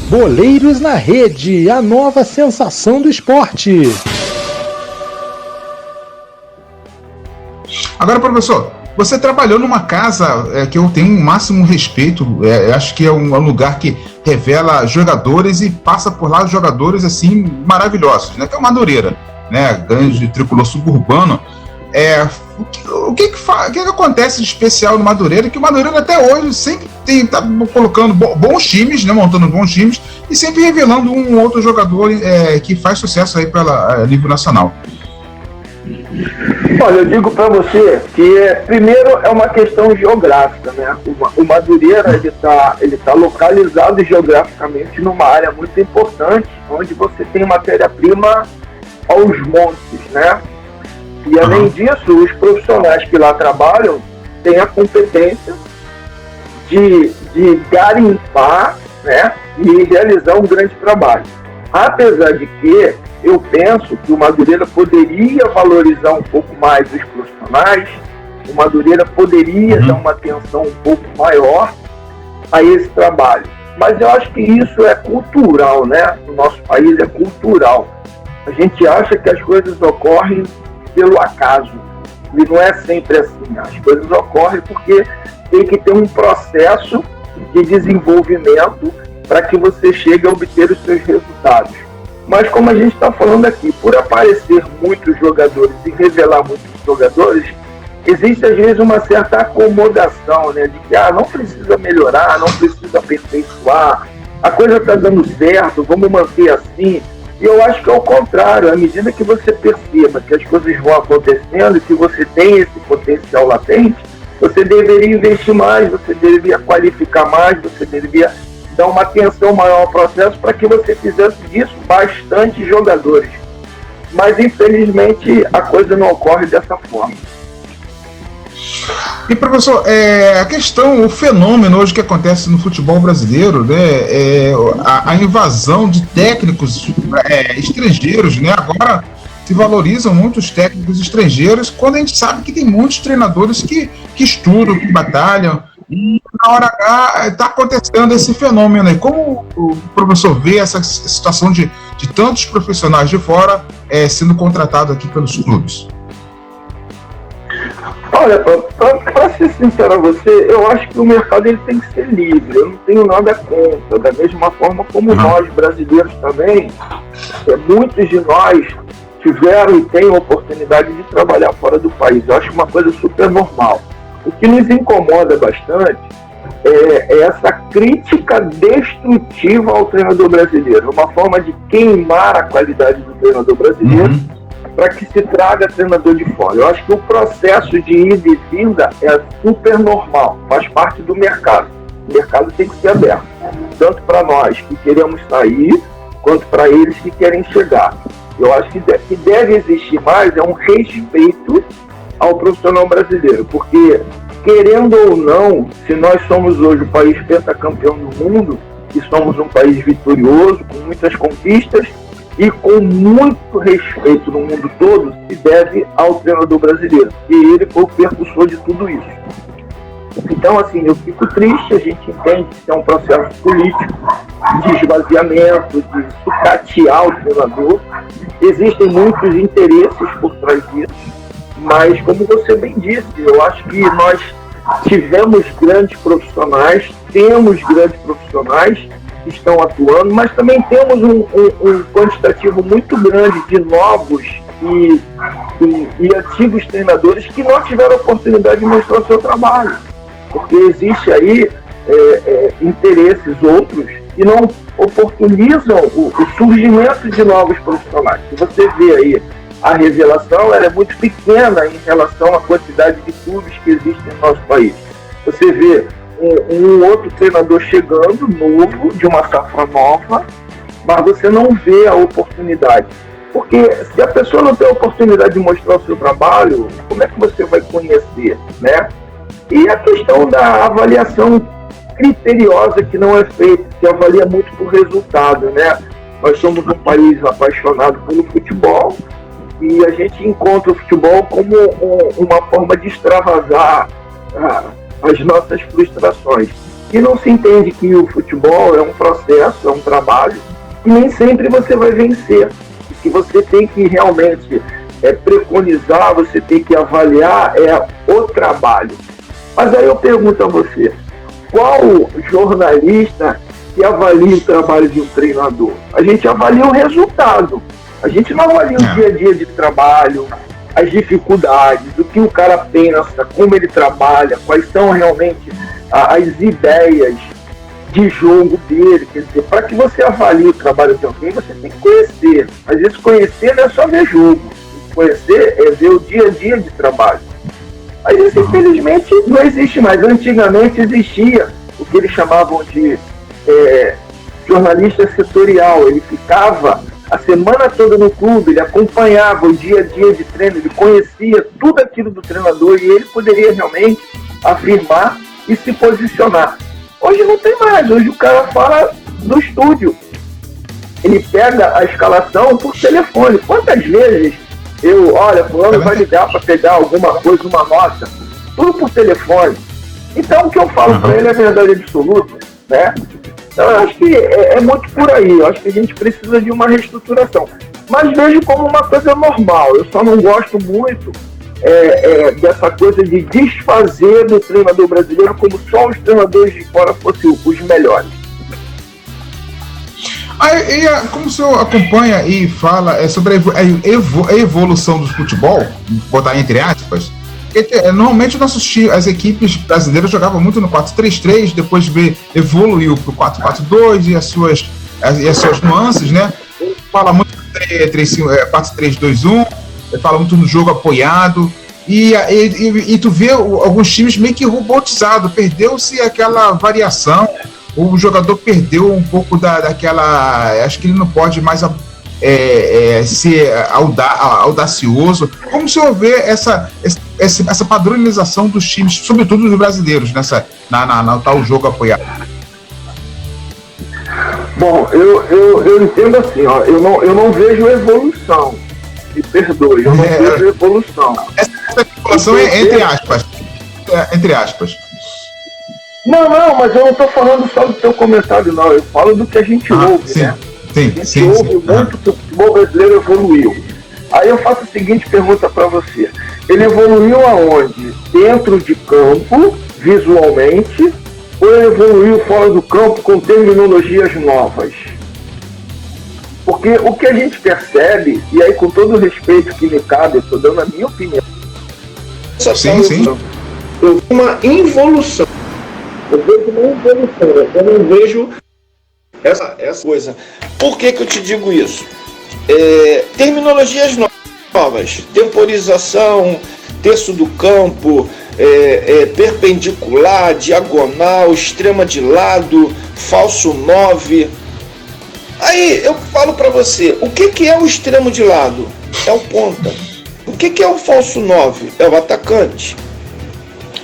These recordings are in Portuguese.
Boleiros na Rede, a nova sensação do esporte. Agora, professor, você trabalhou numa casa que eu tenho o máximo respeito, acho que é um lugar que revela jogadores e passa por lá jogadores assim maravilhosos, né? Que é o Madureira, né? Grande tricolor suburbano. O que acontece de especial no Madureira? Que o Madureira até hoje sempre está colocando bons times, né, montando bons times e sempre revelando um outro jogador que faz sucesso aí pela nível nacional. Olha, eu digo para você que primeiro é uma questão geográfica, né? O Madureira ele tá localizado geograficamente numa área muito importante, onde você tem matéria-prima aos montes, né? E além disso, os profissionais que lá trabalham têm a competência de garimpar, né, e realizar um grande trabalho. Apesar de que eu penso que o Madureira poderia valorizar um pouco mais os profissionais, o Madureira poderia dar uma atenção um pouco maior a esse trabalho. Mas eu acho que isso é cultural, né? No nosso país é cultural. A gente acha que as coisas ocorrem pelo acaso, e não é sempre assim. As coisas ocorrem porque tem que ter um processo de desenvolvimento para que você chegue a obter os seus resultados. Mas como a gente está falando aqui, por aparecer muitos jogadores e revelar muitos jogadores, existe às vezes uma certa acomodação, né, de que não precisa melhorar, não precisa aperfeiçoar, a coisa está dando certo, vamos manter assim. E eu acho que é o contrário, à medida que você perceba que as coisas vão acontecendo e que você tem esse potencial latente, você deveria investir mais, você deveria qualificar mais, você deveria dar uma atenção maior ao processo para que você fizesse disso bastante jogadores. Mas, infelizmente, a coisa não ocorre dessa forma. E, professor, a questão, o fenômeno hoje que acontece no futebol brasileiro, né, a invasão de técnicos estrangeiros, né? Agora se valorizam muitos técnicos estrangeiros, quando a gente sabe que tem muitos treinadores que estudam, que batalham, e na hora H está acontecendo esse fenômeno aí. Como o professor vê essa situação de tantos profissionais de fora sendo contratados aqui pelos clubes? Olha, para ser sincero a você, eu acho que o mercado ele tem que ser livre, eu não tenho nada contra, da mesma forma como nós brasileiros também, muitos de nós tiveram e têm a oportunidade de trabalhar fora do país. Eu acho uma coisa super normal. O que nos incomoda bastante é essa crítica destrutiva ao treinador brasileiro, uma forma de queimar a qualidade do treinador brasileiro para que se traga treinador de fora. Eu acho que o processo de ida e vinda é super normal, faz parte do mercado. O mercado tem que ser aberto, tanto para nós que queremos sair, quanto para eles que querem chegar. Eu acho que deve existir mais um respeito ao profissional brasileiro, porque, querendo ou não, se nós somos hoje o país pentacampeão do mundo, e somos um país vitorioso, com muitas conquistas, e com muito respeito no mundo todo, se deve ao treinador brasileiro, e ele foi o percussor de tudo isso. Então, assim, eu fico triste, a gente entende que é um processo político, de esvaziamento, de sucatear o treinador. Existem muitos interesses por trás disso, mas, como você bem disse, eu acho que nós tivemos grandes profissionais, temos grandes profissionais que estão atuando, mas também temos um quantitativo muito grande de novos e antigos treinadores que não tiveram a oportunidade de mostrar o seu trabalho, porque existe aí interesses outros que não oportunizam o surgimento de novos profissionais. Se você vê aí a revelação, ela é muito pequena em relação à quantidade de clubes que existem no nosso país. Você vê um outro treinador chegando, novo, de uma safra nova, mas você não vê a oportunidade. Porque se a pessoa não tem a oportunidade de mostrar o seu trabalho, como é que você vai conhecer, né? E a questão da avaliação criteriosa que não é feita, que avalia muito por resultado, né? Nós somos um país apaixonado pelo futebol e a gente encontra o futebol como uma forma de extravasar as nossas frustrações. E não se entende que o futebol é um processo, é um trabalho, e nem sempre você vai vencer. E que você tem que realmente preconizar, você tem que avaliar o trabalho. Mas aí eu pergunto a você, qual jornalista que avalia o trabalho de um treinador? A gente avalia o resultado. A gente não avalia o dia a dia de trabalho, as dificuldades, o que o cara pensa, como ele trabalha, quais são realmente as ideias de jogo dele. Quer dizer, para que você avalie o trabalho de alguém, você tem que conhecer. Às vezes conhecer não é só ver jogo. Conhecer é ver o dia a dia de trabalho. Mas isso, infelizmente, não existe mais. Antigamente existia o que eles chamavam de jornalista setorial. Ele ficava a semana toda no clube, ele acompanhava o dia a dia de treino, ele conhecia tudo aquilo do treinador e ele poderia realmente afirmar e se posicionar. Hoje não tem mais, hoje o cara fala do estúdio. Ele pega a escalação por telefone. Quantas vezes fulano vai ligar para pegar alguma coisa, uma nota, tudo por telefone. Então o que eu falo para ele é verdade absoluta, né? Então eu acho que é muito por aí, eu acho que a gente precisa de uma reestruturação. Mas vejo como uma coisa normal, eu só não gosto muito dessa coisa de desfazer do treinador brasileiro como só os treinadores de fora fossem os melhores. Como o senhor acompanha e fala sobre a evolução do futebol, vou botar entre aspas, normalmente as equipes brasileiras jogavam muito no 4-3-3, depois evoluiu para o 4-4-2 e as suas nuances, né? Fala muito 4-3-2-1, fala muito no jogo apoiado, e tu vê alguns times meio que robotizados, perdeu-se aquela variação. O jogador perdeu um pouco daquela... Acho que ele não pode mais ser audacioso. Como o senhor vê essa padronização dos times, sobretudo dos brasileiros, na tal jogo apoiado? Bom, eu entendo assim, ó, eu não vejo evolução. Me perdoe, eu não vejo evolução. Essa evolução é entre aspas. Não, mas eu não estou falando só do seu comentário, não. Eu falo do que a gente ouve, né? A gente ouve muito que o futebol brasileiro evoluiu. Aí eu faço a seguinte pergunta para você. Ele evoluiu aonde? Dentro de campo, visualmente, ou ele evoluiu fora do campo com terminologias novas? Porque o que a gente percebe, e aí com todo o respeito que me cabe, eu estou dando a minha opinião. Sim. Eu vi uma involução. Eu vejo uma evolução, eu não vejo essa coisa. Por que eu te digo isso? Terminologias novas, temporização, terço do campo, perpendicular, diagonal, extrema de lado, falso 9. Aí eu falo para você, o que é o extremo de lado? É o ponta. O que é o falso 9? É o atacante.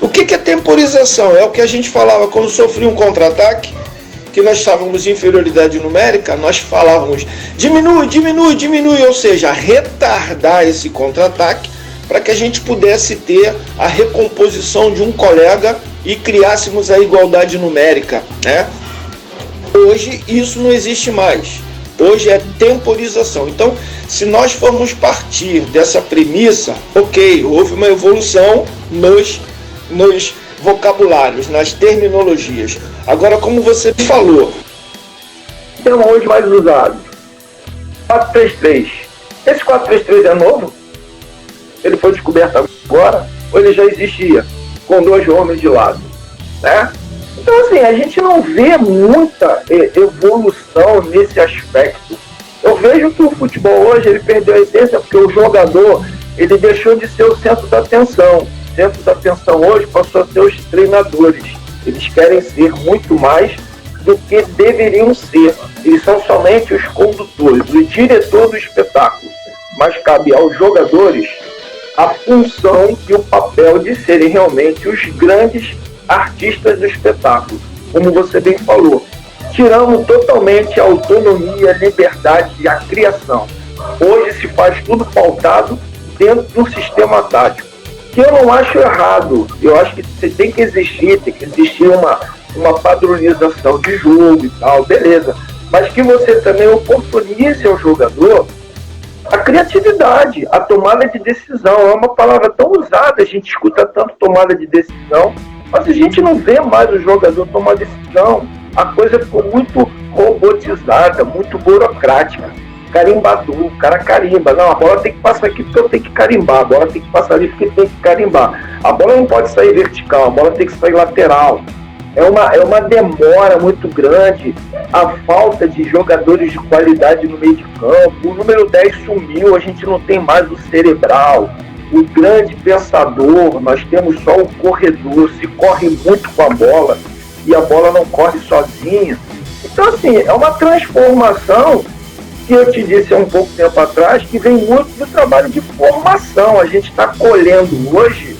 O que é temporização? É o que a gente falava quando sofria um contra-ataque, que nós estávamos em inferioridade numérica, nós falávamos diminui, ou seja, retardar esse contra-ataque para que a gente pudesse ter a recomposição de um colega e criássemos a igualdade numérica, né? Hoje isso não existe mais. Hoje é temporização. Então, se nós formos partir dessa premissa, ok, houve uma evolução nos vocabulários, nas terminologias. Agora, como você falou, então hoje mais usado 4-3-3. Esse 4-3-3 é novo? Ele foi descoberto agora? Ou ele já existia com 2 homens de lado, né? Então assim, a gente não vê muita evolução nesse aspecto. Eu vejo que o futebol hoje ele perdeu a essência porque o jogador ele deixou de ser o centro da atenção. O centro da atenção hoje passou a ser os treinadores. Eles querem ser muito mais do que deveriam ser. Eles são somente os condutores, o diretor do espetáculo. Mas cabe aos jogadores a função e o papel de serem realmente os grandes artistas do espetáculo. como você bem falou. Tiramos totalmente a autonomia, a liberdade e a criação. Hoje se faz tudo pautado dentro de um sistema tático, que eu não acho errado. Eu acho que você tem que existir uma padronização de jogo e tal, beleza. Mas que você também oportunize ao jogador a criatividade, a tomada de decisão. É uma palavra tão usada, a gente escuta tanto tomada de decisão, mas a gente não vê mais o jogador tomar decisão. A coisa ficou muito robotizada, muito burocrática. Carimbador, o cara carimba. Não, a bola tem que passar aqui porque eu tenho que carimbar. A bola tem que passar ali porque tem que carimbar. A bola não pode sair vertical, a bola tem que sair lateral. É uma demora muito grande. A falta de jogadores de qualidade no meio de campo. O número 10 sumiu, a gente não tem mais o cerebral, o grande pensador. Nós temos só o corredor, se corre muito com a bola e a bola não corre sozinha. Então, assim, é uma transformação que eu te disse há um pouco tempo atrás, que vem muito do trabalho de formação. A gente está colhendo hoje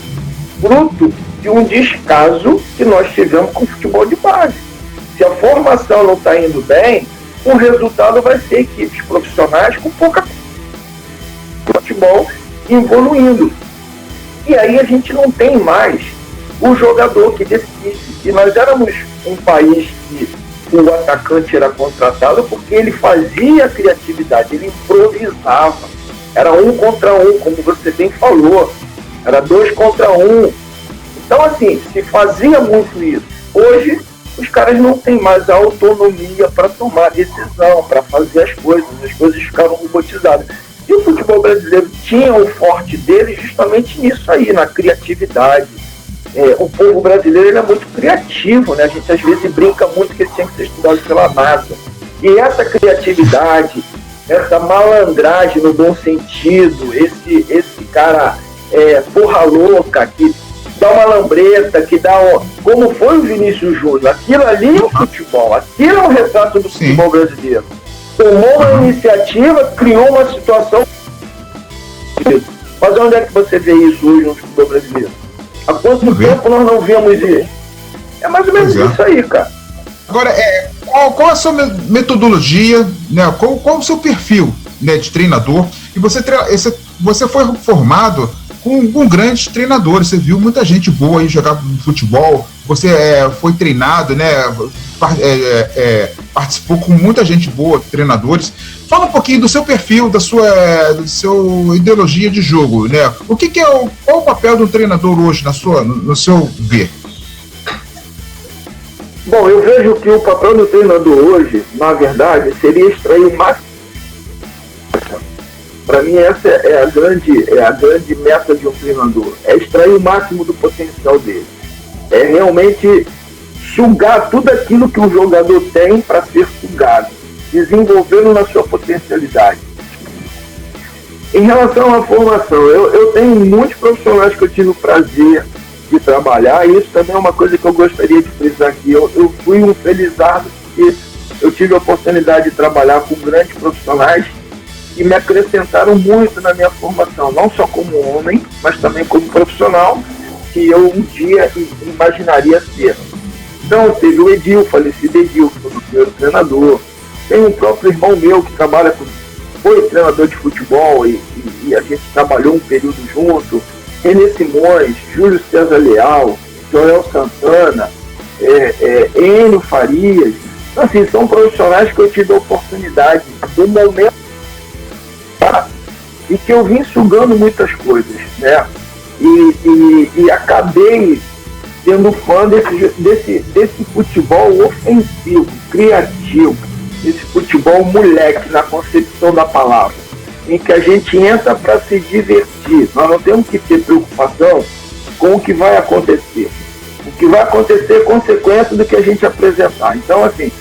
fruto de um descaso que nós tivemos com o futebol de base. Se a formação não está indo bem, o resultado vai ser equipes profissionais com pouca futebol evoluindo. E aí a gente não tem mais o jogador que decide. E nós éramos um país que o atacante era contratado porque ele fazia a criatividade, ele improvisava. Era 1 contra 1, como você bem falou. Era 2 contra 1. Então, assim, se fazia muito isso. Hoje, os caras não têm mais a autonomia para tomar decisão, para fazer as coisas ficaram robotizadas. E o futebol brasileiro tinha o forte dele justamente nisso aí, na criatividade. O povo brasileiro ele é muito criativo, né? A gente às vezes brinca muito que ele tinha que ser estudado pela NASA. E essa criatividade, essa malandragem no bom sentido, esse cara porra louca, que dá uma lambreta, que dá como foi o Vinícius Júnior, aquilo ali é o futebol, aquilo é o retrato do futebol brasileiro. Tomou uma iniciativa, criou uma situação. Mas onde é que você vê isso hoje no futebol brasileiro? Há quanto tempo nós não vemos isso? É mais ou menos isso aí, cara. Agora, qual a sua metodologia, né? Qual o seu perfil, né, de treinador? E você foi formado com grandes treinadores, você viu muita gente boa aí jogar futebol, você foi treinado, né? Participou com muita gente boa, treinadores. Fala um pouquinho do seu perfil, da sua ideologia de jogo, né? Qual o papel do treinador hoje no seu ver? Bom, eu vejo que o papel do treinador hoje, na verdade, seria extrair o máximo. Para mim, essa é a grande meta de um treinador. É extrair o máximo do potencial dele. É realmente sugar tudo aquilo que o jogador tem para ser sugado, desenvolvendo na sua potencialidade. Em relação à formação, eu tenho muitos profissionais que eu tive o prazer de trabalhar, e isso também é uma coisa que eu gostaria de frisar aqui. Eu fui um felizardo porque eu tive a oportunidade de trabalhar com grandes profissionais que me acrescentaram muito na minha formação, não só como homem, mas também como profissional, que eu um dia imaginaria ser. Então, teve o Edil, falecido Edil, que foi o primeiro treinador. Tem um próprio irmão meu que foi treinador de futebol e a gente trabalhou um período junto. René Simões, Júlio César Leal, Joel Santana, Enio Farias. Então, assim, são profissionais que eu tive a oportunidade do momento e que eu vim sugando muitas coisas, né? E acabei sendo fã desse futebol ofensivo, criativo, desse futebol moleque, na concepção da palavra, em que a gente entra para se divertir. Nós não temos que ter preocupação com o que vai acontecer. O que vai acontecer é consequência do que a gente apresentar. Então, assim,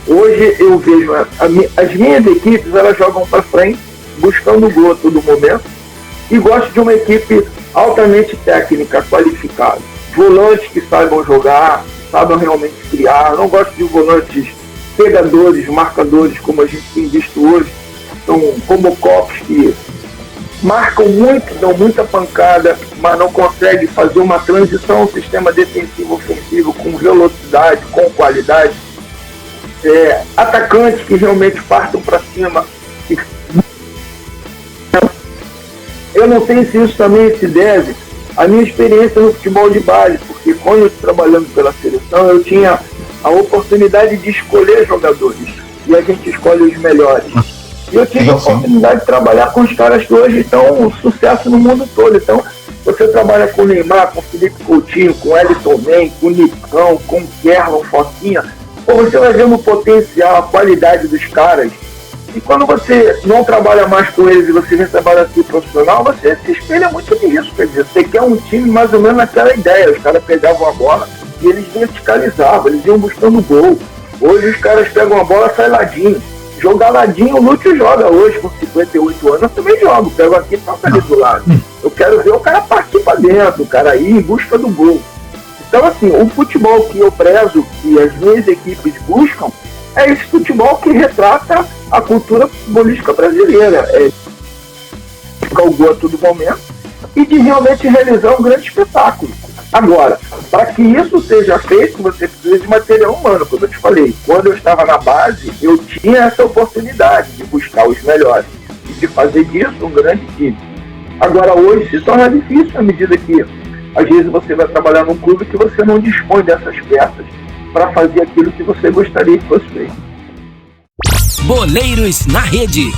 hoje eu vejo as minhas equipes, elas jogam para frente, buscando o gol a todo momento, e gosto de uma equipe altamente técnica, qualificada. Volantes que saibam jogar, saibam realmente criar. Não gosto de volantes pegadores, marcadores, como a gente tem visto hoje. Então, como Copos, que marcam muito, dão muita pancada, mas não conseguem fazer uma transição ao sistema defensivo-ofensivo com velocidade, com qualidade. Atacantes que realmente partam para cima. Eu não sei se isso também se deve à minha experiência no futebol de base, porque quando eu estou trabalhando pela seleção, eu tinha a oportunidade de escolher jogadores, e a gente escolhe os melhores. E eu tive a oportunidade de trabalhar com os caras que hoje estão um sucesso no mundo todo. Então, você trabalha com o Neymar, com o Felipe Coutinho, com o Elton Man, com o Nicão, com o Kerlon, Foquinha. Pô, você vai vendo o potencial, a qualidade dos caras. E quando você não trabalha mais com eles e você vem trabalhar aqui profissional, você se espelha muito nisso. Quer dizer, você quer um time mais ou menos naquela ideia. Os caras pegavam a bola e eles verticalizavam, eles iam buscando gol. Hoje os caras pegam a bola e saem ladinho. Jogar ladinho, o Lúcio joga hoje, com 58 anos, eu também jogo. Pego aqui e toco ali do lado. Eu quero ver o cara partir pra dentro, o cara ir em busca do gol. Então, assim, o futebol que eu prezo, que as minhas equipes buscam, é esse futebol que retrata a cultura futebolística brasileira. O gol a todo momento e de realmente realizar um grande espetáculo. Agora, para que isso seja feito, você precisa de material humano, como eu te falei. Quando eu estava na base, eu tinha essa oportunidade de buscar os melhores e de fazer disso um grande time. Agora, hoje se torna difícil à medida que, às vezes, você vai trabalhar num clube que você não dispõe dessas peças para fazer aquilo que você gostaria que fosse feito. Boleiros na Rede.